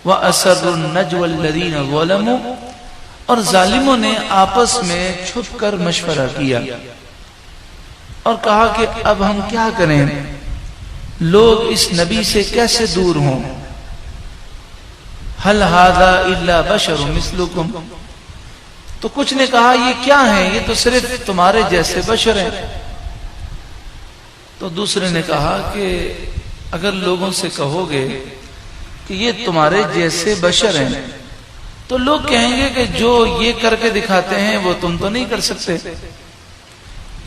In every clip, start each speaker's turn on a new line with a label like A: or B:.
A: وَأَسَرُّ النَّجْوَ الَّذِينَ ظَلَمُوا، اور ظالموں نے آپس میں چھپ کر مشورہ کیا اور کہا کہ اب ہم کیا کریں، لوگ اس نبی سے کیسے دور ہوں. هَلْ هَذَا إِلَّا بَشَرٌ مِثْلُكُمْ، تو کچھ نے کہا یہ کیا ہیں، یہ تو صرف تمہارے جیسے بشر ہیں. تو دوسرے نے کہا کہ اگر لوگوں سے کہو گے کہ یہ تمہارے جیسے بشر ہیں تو لوگ کہیں گے کہ جو یہ کر کے دکھاتے ہیں وہ تم تو نہیں کر سکتے.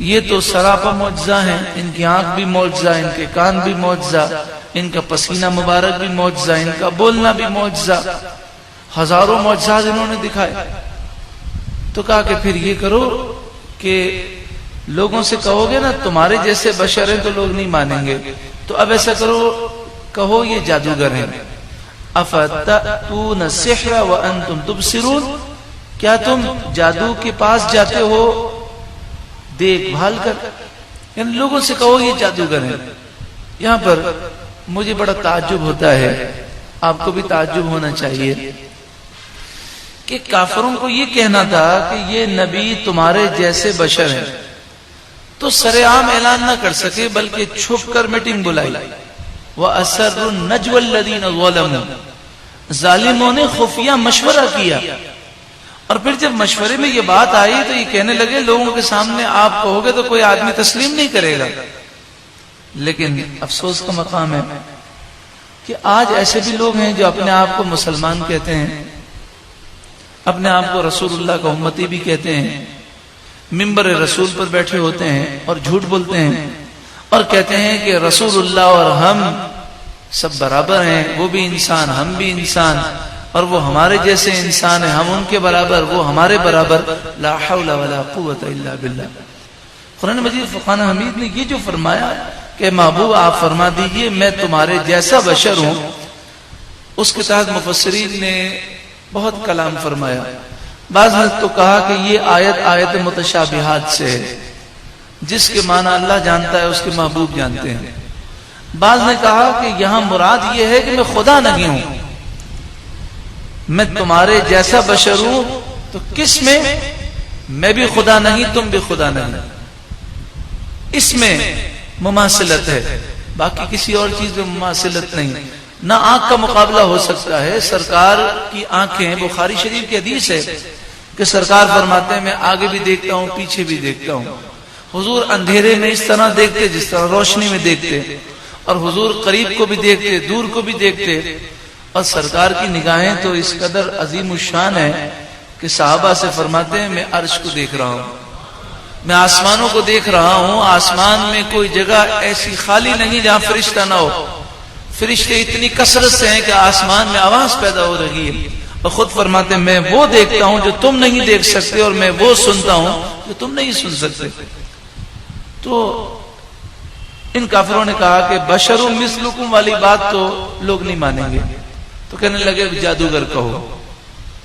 A: یہ تو سراپا معجزہ ہیں، ان کی آنکھ بھی معجزہ، ان کے کان بھی معجزہ، ان کا پسینہ مبارک بھی معجزہ، ان کا بولنا بھی معجزہ، ہزاروں معجزات انہوں نے دکھائے. تو کہا کہ پھر یہ کرو کہ لوگوں سے کہو گے نا تمہارے جیسے بشر ہیں تو لوگ نہیں مانیں گے، تو اب ایسا کرو، کہو یہ جادوگر ہیں. افتأتون السحر وانتم تبصرون، کیا تم جادو کے پاس جاتے ہو دیکھ بھال کر، یعنی لوگوں سے کہو یہ جادوگر ہیں. یہاں پر مجھے بڑا تعجب ہوتا ہے، آپ کو بھی تعجب ہونا چاہیے کہ کافروں کو یہ کہنا تھا کہ یہ نبی تمہارے جیسے بشر ہیں تو سر عام اعلان نہ کر سکے بلکہ چھپ کر میٹنگ بلائی. وَأَسَرُّ النَّجْوَ الَّذِينَ ظَلَمُوا، ظالموں نے خفیہ مشورہ کیا، اور پھر جب مشورے میں یہ بات آئی تو یہ کہنے لگے لوگوں کے سامنے آپ کہو گے تو کوئی آدمی تسلیم نہیں کرے گا. لیکن افسوس کا مقام ہے کہ آج ایسے بھی لوگ ہیں جو اپنے آپ کو مسلمان کہتے ہیں، اپنے آپ کو رسول اللہ کا امتی بھی کہتے ہیں، ممبر رسول پر بیٹھے ہوتے ہیں اور جھوٹ بولتے ہیں اور کہتے ہیں کہ رسول اللہ اور ہم سب برابر ہیں، وہ بھی انسان ہم بھی انسان، اور وہ ہمارے جیسے انسان ہیں، ہم ان کے برابر وہ ہمارے برابر. لا حول ولا قوت الا باللہ. قرآن مجید فرقان حمید نے یہ جو فرمایا کہ محبوب آپ فرما دیجئے میں تمہارے جیسا بشر ہوں، اس کے تحت مفسرین نے بہت کلام فرمایا. بعض نے تو کہا کہ یہ آیت متشابہات سے ہے، جس کے معنی اللہ جانتا ہے اس کے محبوب جانتے ہیں. بعض نے کہا کہ یہاں مراد یہ ہے کہ میں خدا نہیں ہوں، میں تمہارے جیسا بشر ہوں. تو کس میں؟ میں بھی خدا نہیں تم بھی خدا نہیں، اس میں مماثلت ہے، باقی کسی اور چیز میں مماثلت نہیں. نہ آنکھ کا مقابلہ ہو سکتا ہے. سرکار کی آنکھیں، بخاری شریف کی حدیث ہے کہ سرکار فرماتے ہیں میں آگے بھی دیکھتا ہوں پیچھے بھی دیکھتا ہوں. حضور اندھیرے میں اس طرح دیکھتے جس طرح روشنی میں دیکھتے، اور حضور قریب کو بھی دیکھتے دور کو بھی دیکھتے. اور سرکار کی نگاہیں تو اس قدر عظیم الشان ہے کہ صحابہ سے فرماتے ہیں میں عرش کو دیکھ رہا ہوں، میں آسمانوں کو دیکھ رہا ہوں، آسمان میں کوئی جگہ ایسی خالی نہیں جہاں فرشتہ نہ ہو. فرشتے اتنی کثرت سے ہیں کہ آسمان میں آواز پیدا ہو رہی ہے، اور خود فرماتے ہیں میں وہ دیکھتا ہوں جو تم نہیں دیکھ سکتے، اور میں وہ سنتا ہوں جو تم نہیں سن سکتے. تو ان کافروں نے کہا کہ بشر مثلکم والی بات تو لوگ نہیں مانیں گے. تو کہنے لگے جادوگر کہو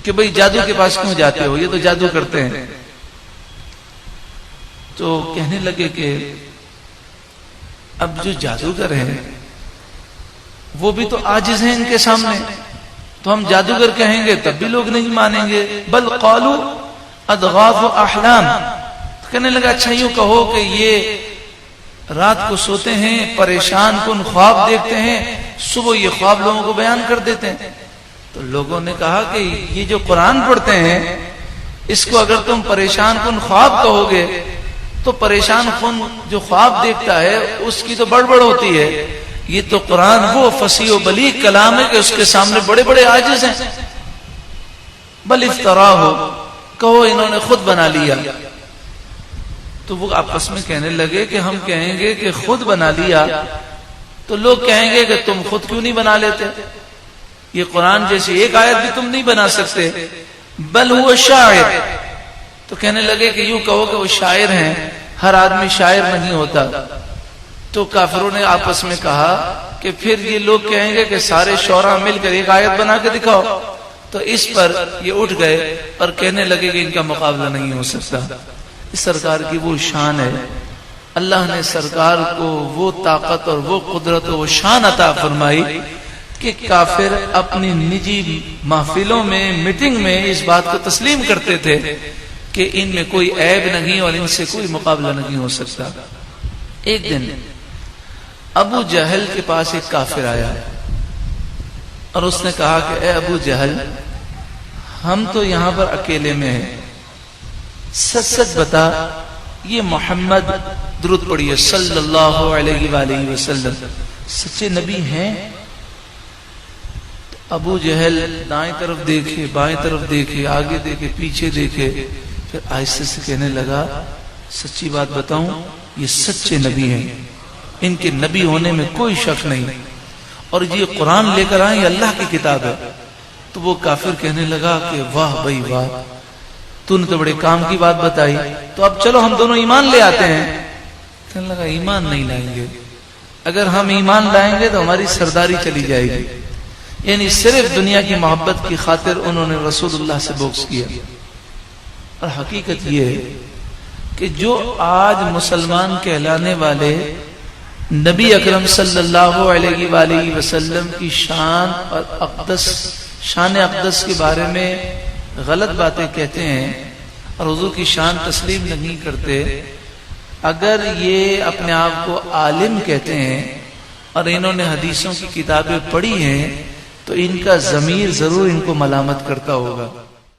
A: کہ بھئی جادو کے پاس کیوں جاتے ہو، یہ تو جادو کرتے ہیں. تو کہنے لگے کہ اب جو جادوگر ہیں وہ بھی تو عاجز ہیں ان کے سامنے، تو ہم جادوگر کہیں گے تب بھی لوگ نہیں مانیں گے. بل قالوا اضغاث احلام، کہنے لگا اچھا یوں کہو کہ یہ رات کو سوتے ہیں پریشان کن خواب دیکھتے ہیں، صبح یہ خواب لوگوں کو بیان کر دیتے ہیں. تو لوگوں نے کہا کہ یہ جو قرآن پڑھتے ہیں اس کو اگر تم پریشان کن خواب کہو گے تو پریشان کن جو خواب دیکھتا ہے اس کی تو بڑبڑ ہوتی ہے. یہ تو قرآن وہ فصیح و بلیغ کلام ہے کہ اس کے سامنے بڑے بڑے عاجز ہیں. بل افتراہ، کہو انہوں نے خود بنا لیا. تو وہ آپس میں کہنے لگے کہ ہم کہیں گے کہ خود بنا لیا تو لوگ کہیں گے کہ تم خود کیوں نہیں بنا لیتے، یہ قرآن جیسی ایک آیت بھی تم نہیں بنا سکتے. بل هو شاعر، تو کہنے لگے کہ یوں کہو کہ وہ شاعر ہیں، ہر آدمی شاعر نہیں ہوتا. تو کافروں نے آپس میں کہا کہ پھر یہ لوگ کہیں گے کہ سارے شعراء مل کر ایک آیت بنا کے دکھاؤ. تو اس پر یہ اٹھ گئے اور کہنے لگے کہ ان کا مقابلہ نہیں ہو سکتا. اس سرکار کی وہ شان ہے، اللہ نے سرکار کو وہ طاقت اور وہ قدرت اور وہ شان عطا فرمائی کہ کافر اپنی نجی محفلوں میں میٹنگ میں اس بات کو تسلیم کرتے تھے کہ ان میں کوئی عیب نہیں اور ان سے کوئی مقابلہ نہیں ہو سکتا. ایک دن ابو جہل کے پاس ایک کافر آیا اور اس نے کہا کہ اے ابو جہل، ہم تو یہاں پر اکیلے میں ہیں، سچ سچ بتا یہ محمد، درود پڑھیے صلی اللہ علیہ وآلہ وسلم، سچے نبی ہیں؟ ابو جہل دائیں طرف دیکھے، بائیں طرف دیکھے، آگے دیکھے، پیچھے دیکھے، پھر آہستہ سے کہنے لگا سچی بات بتاؤں، یہ سچے نبی ہیں، ان کے نبی ہونے میں کوئی شک نہیں، اور یہ قرآن لے کر آئیں، یہ اللہ کی کتاب ہے. تو وہ کافر کہنے لگا کہ واہ بھائی واہ، تو نے تو بڑے کام کی بات بتائی، تو اب چلو ہم دونوں ایمان لے آتے ہیں. کہنے لگا ایمان نہیں لائیں گے، اگر ہم ایمان لائیں گے تو ہماری سرداری چلی جائے گی. یعنی صرف دنیا کی محبت کی خاطر انہوں نے رسول اللہ سے بغض کیا. اور حقیقت یہ ہے کہ جو آج مسلمان کہلانے والے نبی اکرم صلی اللہ علیہ وآلہ وسلم کی شان اور شان اقدس کے بارے میں غلط باتیں کہتے ہیں اور حضور کی شان تسلیم نہیں کرتے، اگر یہ اپنے آپ کو عالم کہتے ہیں اور انہوں نے حدیثوں کی کتابیں پڑھی ہیں تو ان کا ضمیر ضرور ان کو ملامت کرتا ہوگا.